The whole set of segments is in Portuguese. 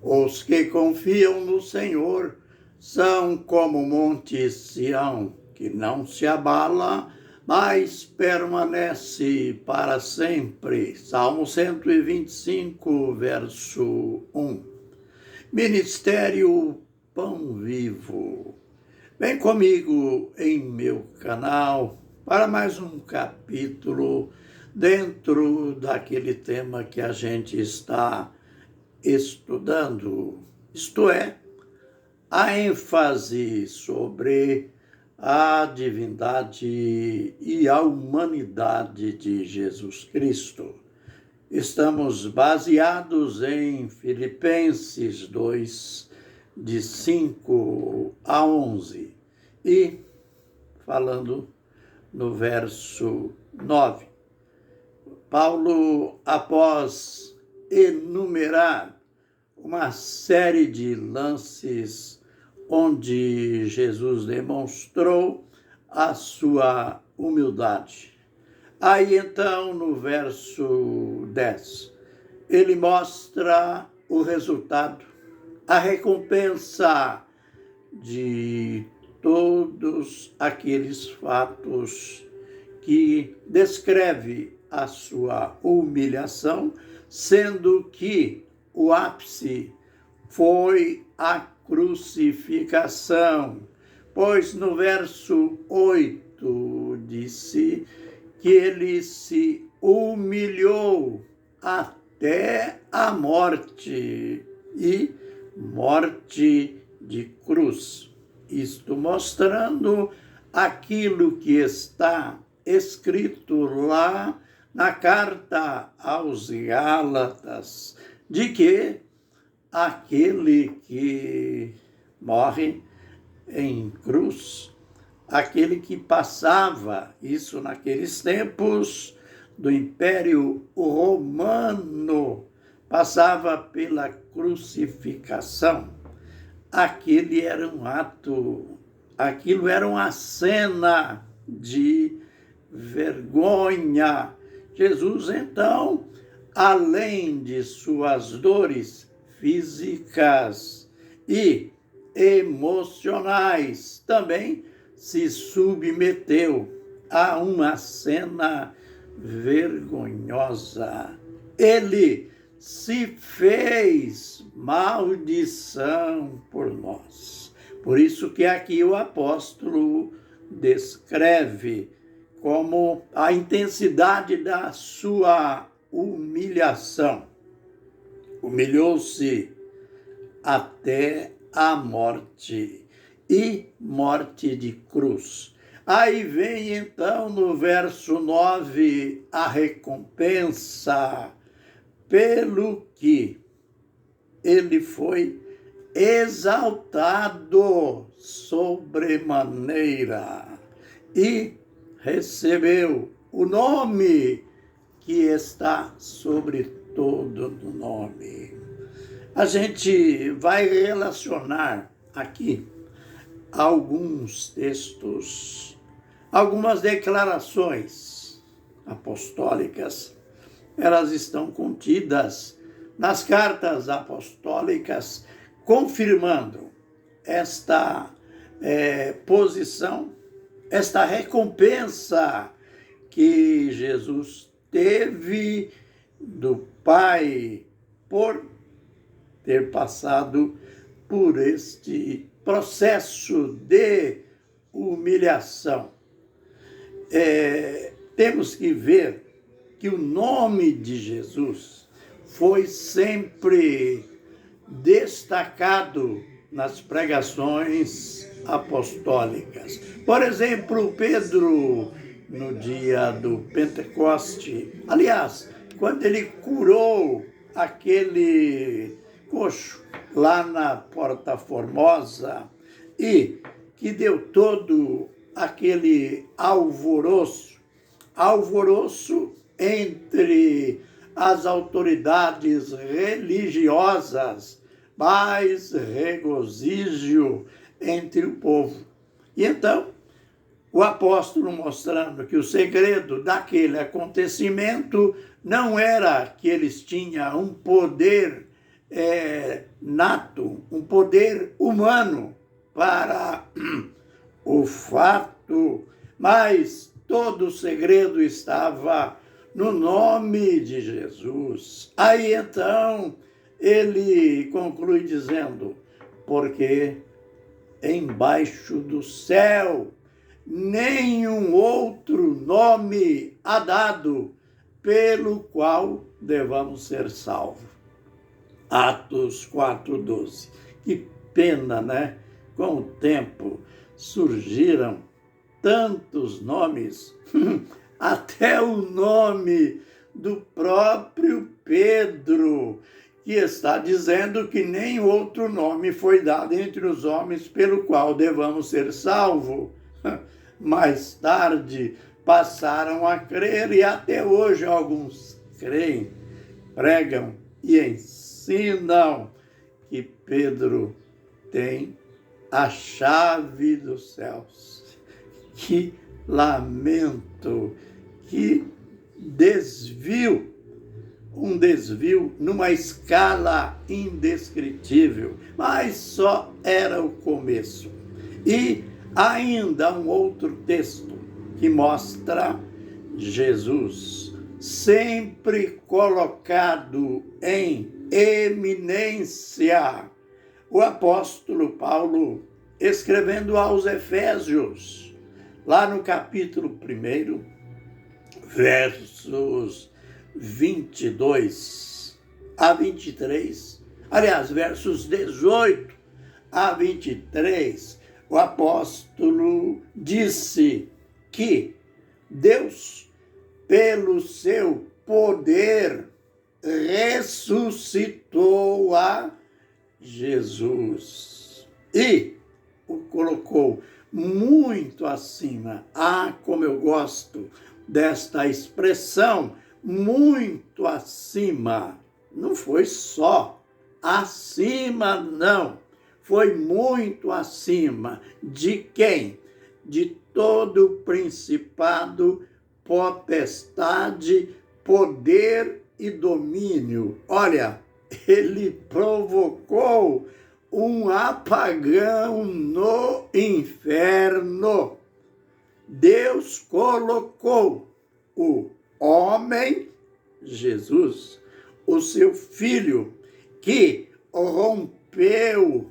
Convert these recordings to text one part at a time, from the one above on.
Os que confiam no Senhor são como o monte Sião, que não se abala, mas permanece para sempre. Salmo 125, verso 1. Ministério Pão Vivo. Vem comigo em meu canal para mais um capítulo dentro daquele tema que a gente está estudando, isto é, a ênfase sobre a divindade e a humanidade de Jesus Cristo. Estamos baseados em Filipenses 2, de 5 a 11, e falando no verso 9. Paulo, após enumerar uma série de lances onde Jesus demonstrou a sua humildade. Aí então, no verso 10, ele mostra o resultado, a recompensa de todos aqueles fatos que descreve a sua humilhação, sendo que o ápice foi a crucificação, pois no verso 8 disse que ele se humilhou até a morte, e morte de cruz. Isto mostrando aquilo que está escrito lá na carta aos Gálatas, de que aquele que morre em cruz, aquele que passava, isso naqueles tempos do Império Romano, passava pela crucificação, aquele era um ato, aquilo era uma cena de vergonha. Jesus, então, além de suas dores físicas e emocionais, também se submeteu a uma cena vergonhosa. Ele se fez maldição por nós. Por isso que aqui o apóstolo descreve como a intensidade da sua humilhação. Humilhou-se até a morte, e morte de cruz. Aí vem então no verso 9 a recompensa, pelo que ele foi exaltado sobremaneira e recebeu o nome que está sobre todo nome. A gente vai relacionar aqui alguns textos, algumas declarações apostólicas. Elas estão contidas nas cartas apostólicas, confirmando esta posição, esta recompensa que Jesus teve do Pai por ter passado por este processo de humilhação. Temos que ver que o nome de Jesus foi sempre destacado nas pregações apostólicas. Por exemplo, Pedro, no dia do Pentecoste, aliás, quando ele curou aquele coxo lá na Porta Formosa, e que deu todo aquele alvoroço entre as autoridades religiosas, mas regozijo entre o povo. E então, o apóstolo mostrando que o segredo daquele acontecimento não era que eles tinham um poder nato, um poder humano para o fato, mas todo o segredo estava no nome de Jesus. Aí então ele conclui dizendo: porque embaixo do céu nenhum outro nome há dado pelo qual devamos ser salvos. Atos 4:12. Que pena, né? Com o tempo surgiram tantos nomes, até o nome do próprio Pedro, que está dizendo que nem outro nome foi dado entre os homens pelo qual devamos ser salvos. Mais tarde passaram a crer e até hoje alguns creem, pregam e ensinam que Pedro tem a chave dos céus. Que lamento, que desvio, um desvio numa escala indescritível, mas só era o começo. E ainda um outro texto que mostra Jesus sempre colocado em eminência. O apóstolo Paulo, escrevendo aos Efésios, lá no capítulo 1, versos 22 a 23, aliás, versos 18 a 23, o apóstolo disse que Deus, pelo seu poder, ressuscitou a Jesus e o colocou muito acima. Ah, como eu gosto desta expressão, muito acima. Não foi só acima, não. Foi muito acima de quem? De todo principado, potestade, poder e domínio. Olha, ele provocou um apagão no inferno. Deus colocou o homem, Jesus, o seu filho, que rompeu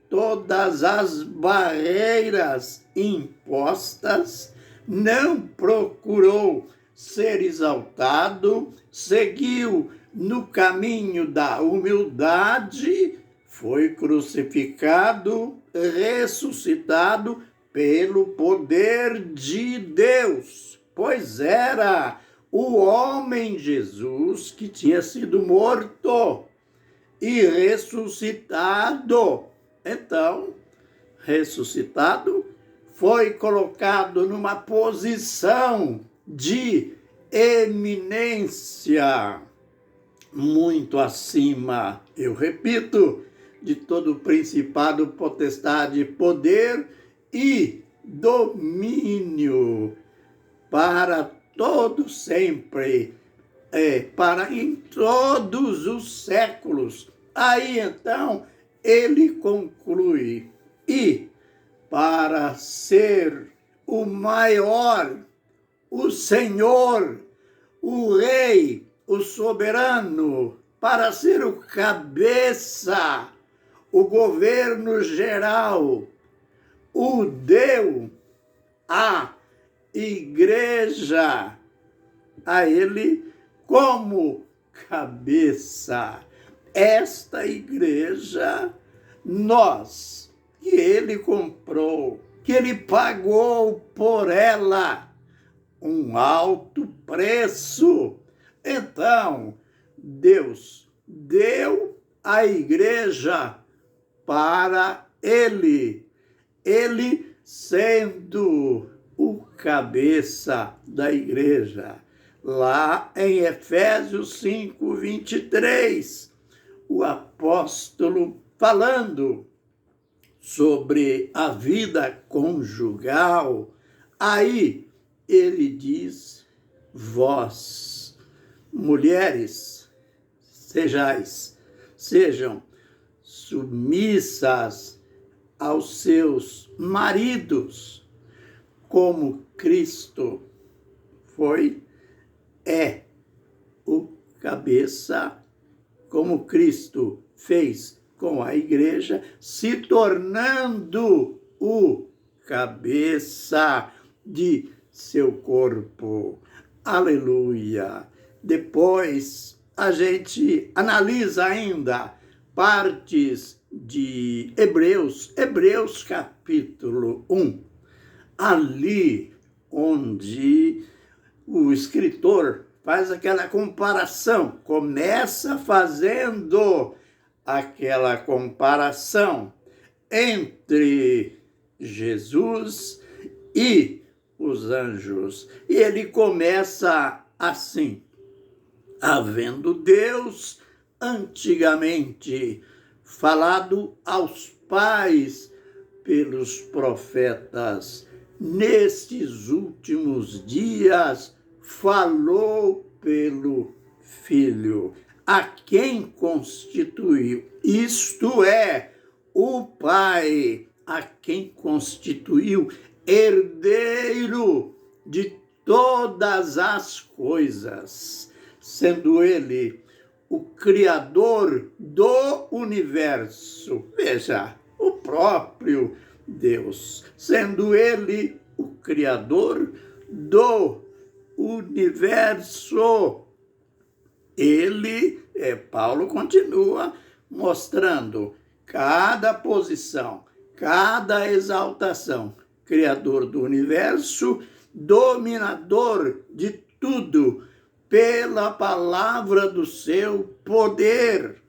todas as barreiras impostas, não procurou ser exaltado, seguiu no caminho da humildade, foi crucificado, ressuscitado pelo poder de Deus, pois era o homem Jesus que tinha sido morto e ressuscitado. Então, ressuscitado, foi colocado numa posição de eminência, muito acima, eu repito, de todo principado, potestade, poder e domínio para todo sempre, para em todos os séculos. Aí então ele conclui: e para ser o maior, o Senhor, o Rei, o soberano, para ser o cabeça, o governo geral, o deu a igreja a ele como cabeça. Esta igreja, nós, que ele comprou, que ele pagou por ela um alto preço. Então, Deus deu a igreja para ele, ele sendo o cabeça da igreja. Lá em Efésios 5:23, o apóstolo falando sobre a vida conjugal, aí ele diz: vós, mulheres, sejais sejam submissas aos seus maridos, como Cristo é o cabeça, como Cristo fez com a igreja, se tornando o cabeça de seu corpo. Aleluia! Depois a gente analisa ainda partes de Hebreus capítulo 1, ali onde o escritor faz aquela comparação, começa fazendo aquela comparação entre Jesus e os anjos. E ele começa assim: havendo Deus antigamente falado aos pais pelos profetas, nestes últimos dias falou pelo Filho, a quem constituiu, isto é, o Pai, a quem constituiu herdeiro de todas as coisas, sendo ele o Criador do universo. Veja, o próprio Deus, sendo ele o Criador do universo. Paulo continua mostrando cada posição, cada exaltação. Criador do universo, dominador de tudo, pela palavra do seu poder,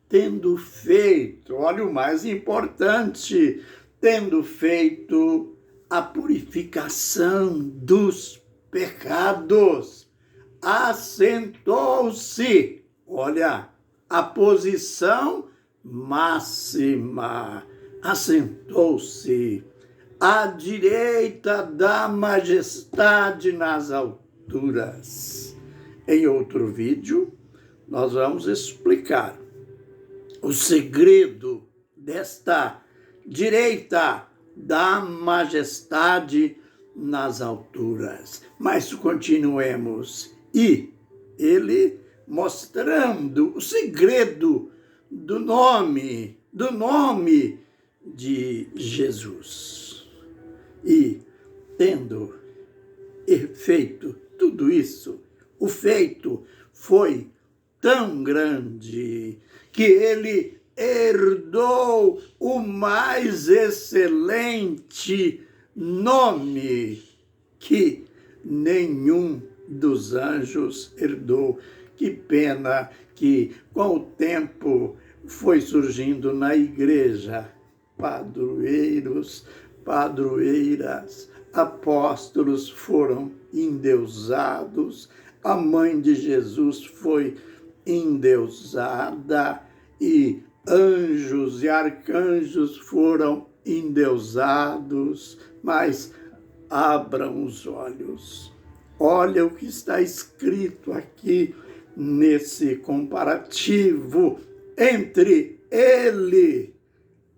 tendo feito, olha o mais importante, tendo feito a purificação dos pecados, assentou-se, olha, a posição máxima, assentou-se à direita da majestade nas alturas. Em outro vídeo, nós vamos explicar o segredo desta direita da majestade nas alturas. Mas continuemos. E ele mostrando o segredo do nome de Jesus. E tendo feito tudo isso, o feito foi tão grande que ele herdou o mais excelente nome que nenhum dos anjos herdou. Que pena que, com o tempo, foi surgindo na igreja padroeiros, padroeiras, apóstolos foram endeusados, a mãe de Jesus foi endeusada e anjos e arcanjos foram endeusados, mas abram os olhos. Olha o que está escrito aqui nesse comparativo entre ele,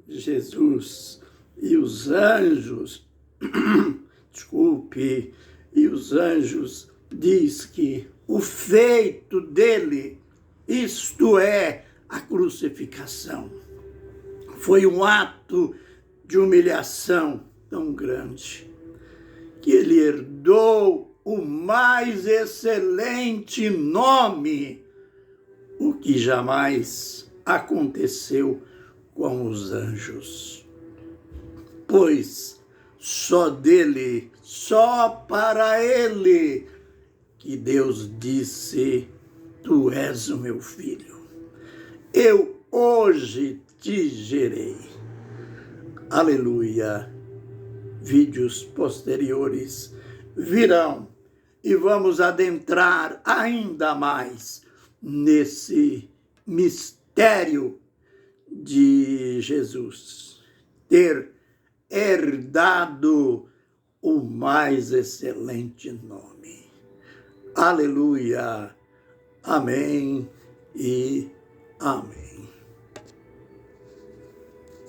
Jesus, e os anjos. E os anjos diz que o feito dele, isto é, a crucificação, foi um ato de humilhação tão grande que ele herdou o mais excelente nome, o que jamais aconteceu com os anjos. Pois só dele, só para ele, que Deus disse: tu és o meu filho, eu hoje te gerei. Aleluia. Vídeos posteriores virão e vamos adentrar ainda mais nesse mistério de Jesus ter herdado o mais excelente nome. Aleluia. Amém e Amém.